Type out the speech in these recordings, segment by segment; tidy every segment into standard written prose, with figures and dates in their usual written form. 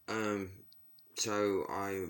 Um, so I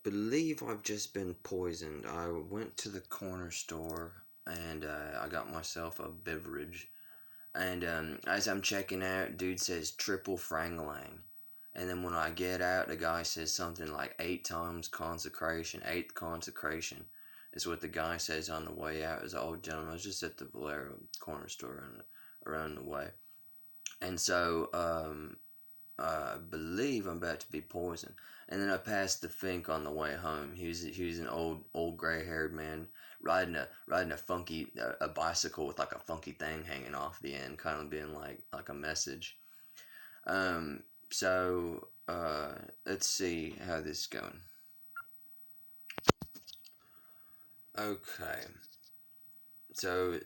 believe I've just been poisoned. I went to the corner store and I got myself a beverage. And as I'm checking out, dude says triple frangalang. And then when I get out, the guy says something like 8 times consecration, eighth consecration. Is what the guy says on the way out. As old gentleman, I was just at the Valero corner store around the way. And so I believe I'm about to be poisoned. And then I passed the Fink on the way home. He was an old gray haired man riding a funky a bicycle with like a funky thing hanging off the end, kind of being like a message. Um, so let's see how this is going. Okay, so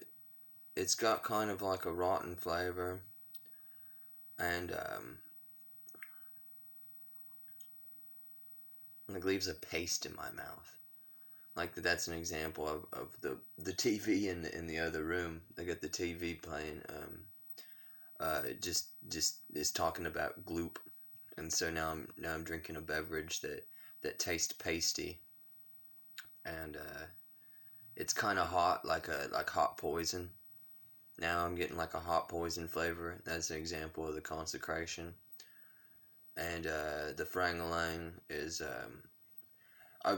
it's got kind of like a rotten flavor, and it leaves a paste in my mouth. Like that's an example of the TV in the other room. I got the TV playing. Just is talking about gloop, and so now I'm drinking a beverage that tastes pasty, and it's kind of hot, like hot poison. Now I'm getting like a hot poison flavor. That's an example of the consecration, and the frangalang is I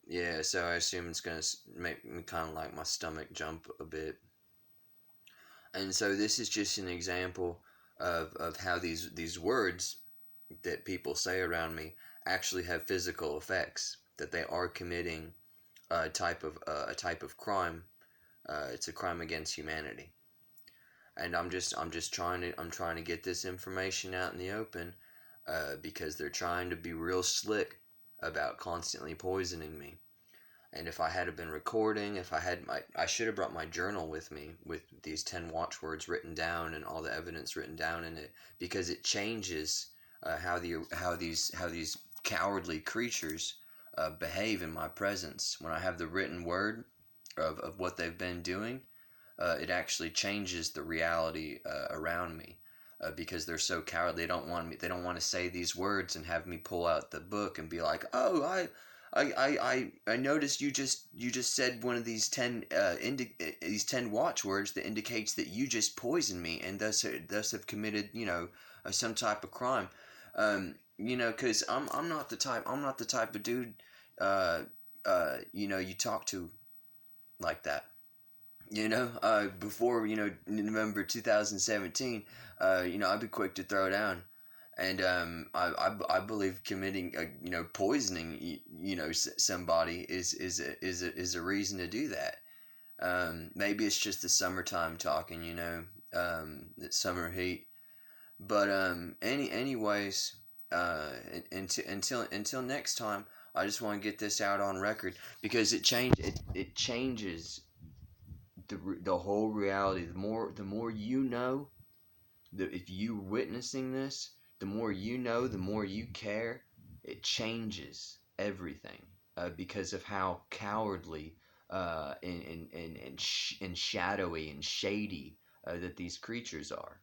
yeah. So I assume it's gonna make me kind of like my stomach jump a bit. And so this is just an example of how these words that people say around me actually have physical effects. That they are committing a type of crime. It's a crime against humanity. And I'm trying to get this information out in the open because they're trying to be real slick about constantly poisoning me. And if I had been recording, if I should have brought my journal with me with these 10 watchwords written down and all the evidence written down in it, because it changes how these cowardly creatures behave in my presence. When I have the written word of what they've been doing, it actually changes the reality around me. Because they're so cowardly, they don't want me. They don't want to say these words and have me pull out the book and be like, "Oh, I noticed you just said one of these 10 watchwords that indicates that you just poisoned me and thus have committed some type of crime." Because I'm not the type of dude you talk to like that. Before November 2017, I'd be quick to throw down, and I believe committing poisoning somebody is a reason to do that. Maybe it's just the summertime talking, the summer heat. But anyways, until next time, I just want to get this out on record because it changes the whole reality. The more you know, if you witnessing this, the more you know, the more you care. It changes everything because of how cowardly and shadowy and shady that these creatures are.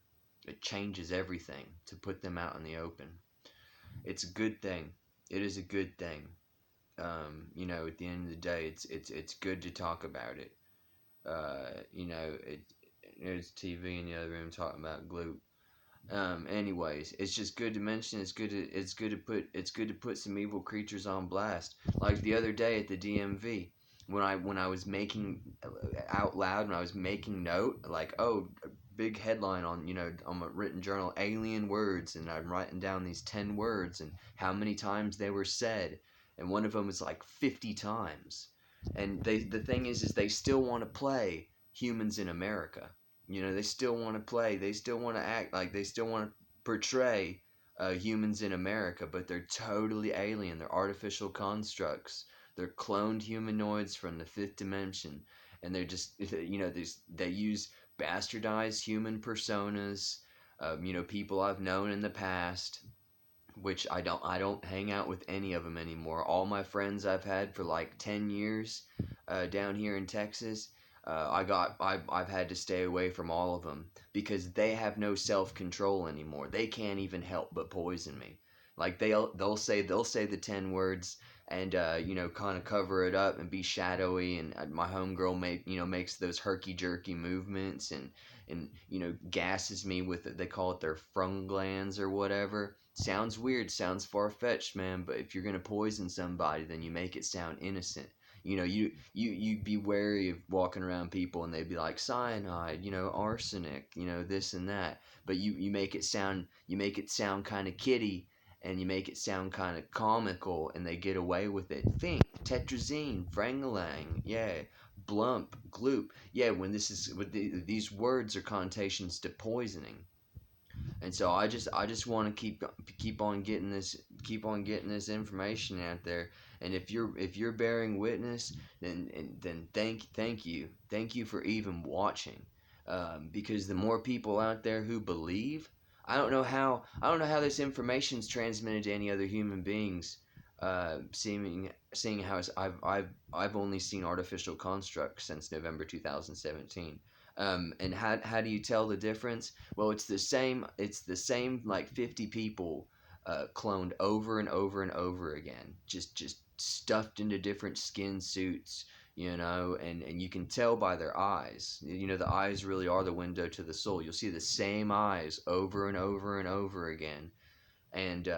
It changes everything to put them out in the open. It's a good thing. It is a good thing. At the end of the day, it's good to talk about it. There's TV in the other room talking about glue. Anyways, it's just good to mention. It's good to put some evil creatures on blast. Like the other day at the DMV, when I was making out loud, when I was making note, like, oh, a big headline on my written journal, alien words, and I'm writing down these 10 words and how many times they were said, and one of them was like 50 times. And the thing is they still want to play humans in America. They still want to play. They still want to act like they still want to portray humans in America, but they're totally alien. They're artificial constructs. They're cloned humanoids from the fifth dimension, and they're just they use bastardized human personas. People I've known in the past, which I don't hang out with any of them anymore. All my friends I've had for like 10 years down here in Texas, I've had to stay away from all of them because they have no self-control anymore. They can't even help but poison me. Like they'll say the 10 words, and kind of cover it up and be shadowy, and my homegirl makes those herky jerky movements, and gasses me with they call it their frung glands or whatever. Sounds weird, sounds far-fetched, man, but if you're going to poison somebody, then you make it sound innocent. You'd be wary of walking around people and they'd be like cyanide, arsenic, this and that. But you make it sound kind of kiddie, and you make it sound kind of comical, and they get away with it. Think tetrazine, frangalang, yeah, blump, gloop, yeah. These words are connotations to poisoning. And so I just want to keep on getting this information out there. And if you're bearing witness, then thank you for even watching, because the more people out there who believe, I don't know how this information is transmitted to any other human beings. Seeing how I've only seen artificial constructs since November 2017. And how do you tell the difference? Well, it's the same. It's the same, like 50 people, cloned over and over and over again, just stuffed into different skin suits, and you can tell by their eyes. The eyes really are the window to the soul. You'll see the same eyes over and over and over again, and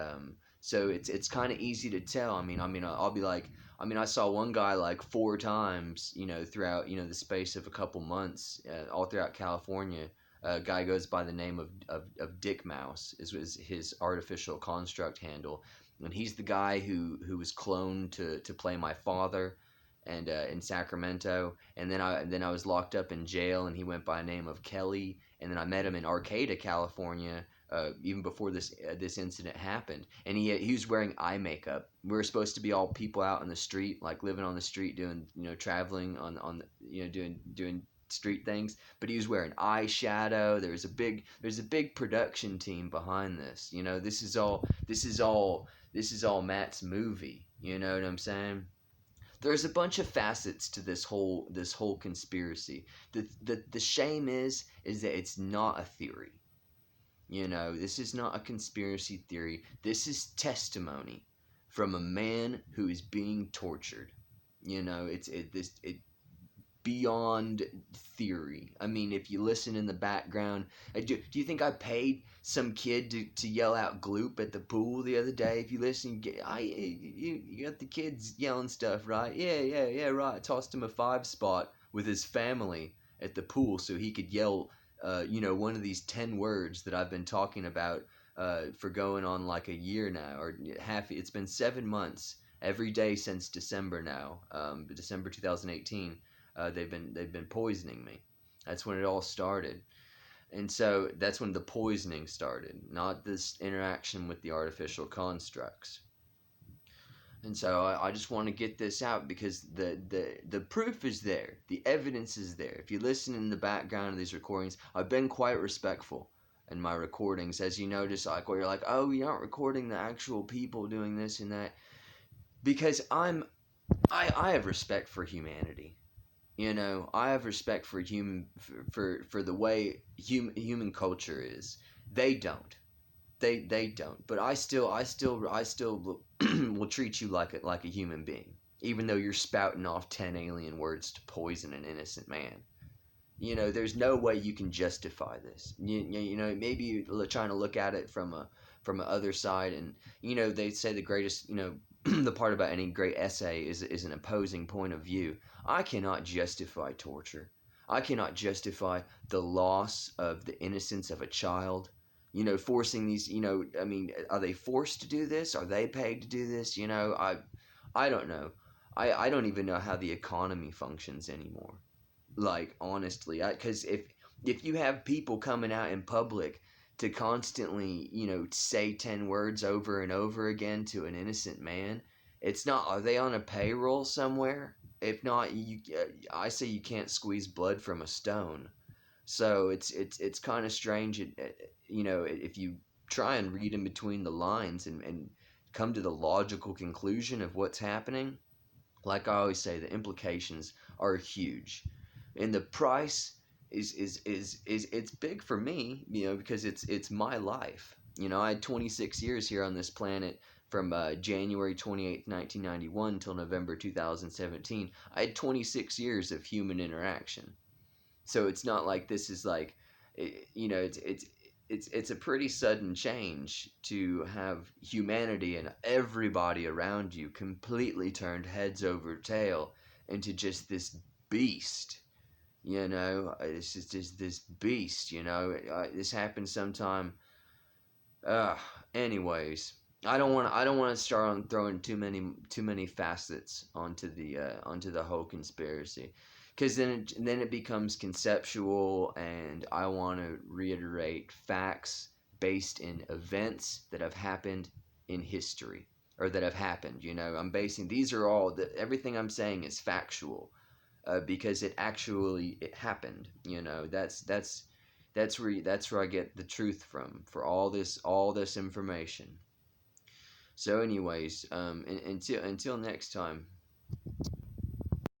so it's kind of easy to tell. I'll be like, I saw one guy like 4 times, throughout the space of a couple months, all throughout California. A guy goes by the name of Dick Mouse is his artificial construct handle, and he's the guy who was cloned to play my father, and in Sacramento, and then I was locked up in jail, and he went by the name of Kelly, and then I met him in Arcata, California, even before this incident happened, and he was wearing eye makeup. We were supposed to be all people out on the street, like living on the street, doing traveling on doing street things, but he was wearing eyeshadow. There's a big production team behind this. This is all Matt's movie. You know what I'm saying? There's a bunch of facets to this whole conspiracy. The shame is that it's not a theory. This is not a conspiracy theory. This is testimony from a man who is being tortured. It beyond theory. I mean, if you listen in the background, do you think I paid some kid to yell out gloop at the pool the other day? If you listen, you got the kids yelling stuff, right? Yeah, right. I tossed him a 5 spot with his family at the pool so he could yell, one of these 10 words that I've been talking about for going on like a year now, or half. It's been 7 months every day since December now, December 2018. They've been poisoning me. That's when it all started, and so that's when the poisoning started, not this interaction with the artificial constructs. And so I just want to get this out because the proof is there, the evidence is there. If you listen in the background of these recordings, I've been quite respectful in my recordings, as you notice, like where you're like, oh, you're not recording the actual people doing this and that, because I have respect for humanity. I have respect for for the way human culture is. They don't. They don't. But I still will treat you like a human being, even though you're spouting off 10 alien words to poison an innocent man. There's no way you can justify this. Maybe you're trying to look at it from a other side, and they say the greatest, the part about any great essay is an opposing point of view. I cannot justify torture. I cannot justify the loss of the innocence of a child. Forcing these, are they forced to do this? Are they paid to do this? I don't know. I don't even know how the economy functions anymore. Like, honestly, because if you have people coming out in public to constantly, say 10 words over and over again to an innocent man, it's not, are they on a payroll somewhere? If not, I say you can't squeeze blood from a stone. So it's kind of strange, if you try and read in between the lines and come to the logical conclusion of what's happening. Like I always say, the implications are huge, and the price is it's big for me, because it's my life. You know, I had 26 years here on this planet from January 28th, 1991 till November 2017. I had 26 years of human interaction. So it's not like this is like, you know, it's a pretty sudden change to have humanity and everybody around you completely turned heads over tail into just this beast. You know, it's just this beast. You know, this happened sometime. Uh, anyways, I don't want to start on throwing too many facets onto the whole conspiracy, because then it becomes conceptual, and I want to reiterate facts based in events that have happened in history, or that have happened. You know, I'm basing these are all that everything I'm saying is factual, because it happened. You know, that's where I get the truth from for all this information. So, anyways, until next time,